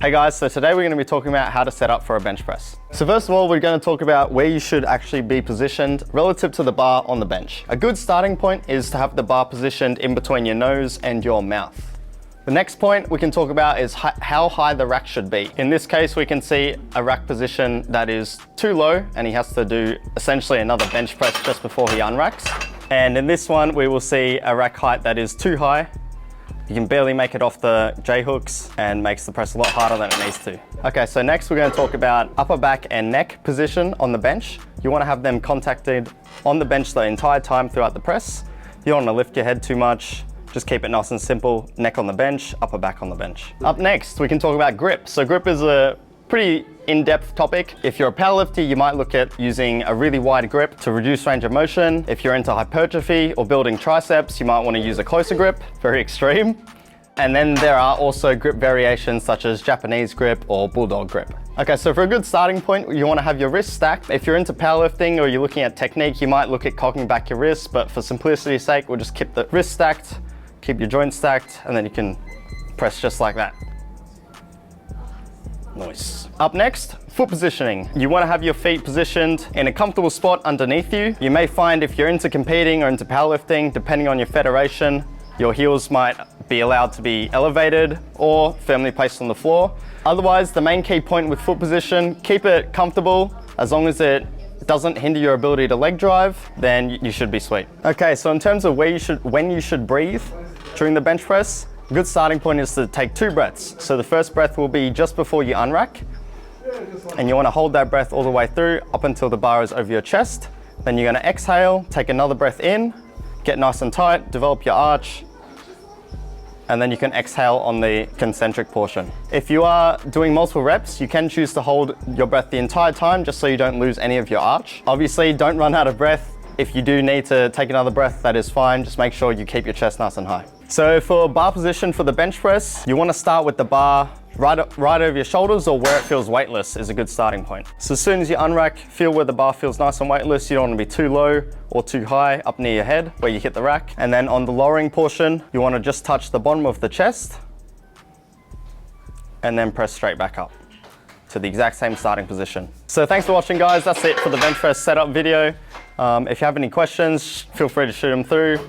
Hey guys, so today we're going to be talking about how to set up for a bench press. So first of all, we're going to talk about where you should actually be positioned relative to the bar on the bench. A good starting point is to have the bar positioned in between your nose and your mouth. The next point we can talk about is how high the rack should be. In this case, we can see a rack position that is too low and he has to do essentially another bench press just before he unracks. And in this one, we will see a rack height that is too high. You can barely make it off the J-hooks and makes the press a lot harder than it needs to. Okay, so next we're going to talk about upper back and neck position on the bench. You want to have them contacted on the bench the entire time throughout the press. You don't want to lift your head too much. Just keep it nice and simple. Neck on the bench, upper back on the bench. Up next, we can talk about grip. So grip is a pretty in-depth topic. If you're a powerlifter, you might look at using a really wide grip to reduce range of motion. If you're into hypertrophy or building triceps, you might want to use a closer grip, very extreme. And then there are also grip variations such as Japanese grip or bulldog grip. Okay, so for a good starting point, you want to have your wrists stacked. If you're into powerlifting or you're looking at technique, you might look at cocking back your wrists, but for simplicity's sake, we'll just keep the wrists stacked, keep your joints stacked, and then you can press just like that. Nice. Up next, foot positioning. You want to have your feet positioned in a comfortable spot underneath you. You may find if you're into competing or into powerlifting, depending on your federation, your heels might be allowed to be elevated or firmly placed on the floor. Otherwise, the main key point with foot position, keep it comfortable. As long as it doesn't hinder your ability to leg drive, then you should be sweet. Okay, so in terms of when you should breathe during the bench press, a good starting point is to take 2 breaths. So the first breath will be just before you unrack, and you want to hold that breath all the way through up until the bar is over your chest. Then you're going to exhale, take another breath in, get nice and tight, develop your arch, and then you can exhale on the concentric portion. If you are doing multiple reps, you can choose to hold your breath the entire time just so you don't lose any of your arch. Obviously, don't run out of breath. If you do need to take another breath, that is fine. Just make sure you keep your chest nice and high. So for bar position for the bench press, you want to start with the bar right over your shoulders or where it feels weightless is a good starting point. So as soon as you unrack, feel where the bar feels nice and weightless. You don't want to be too low or too high up near your head where you hit the rack. And then on the lowering portion, you want to just touch the bottom of the chest and then press straight back up to the exact same starting position. So thanks for watching, guys. That's it for the bench press setup video. If you have any questions, feel free to shoot them through.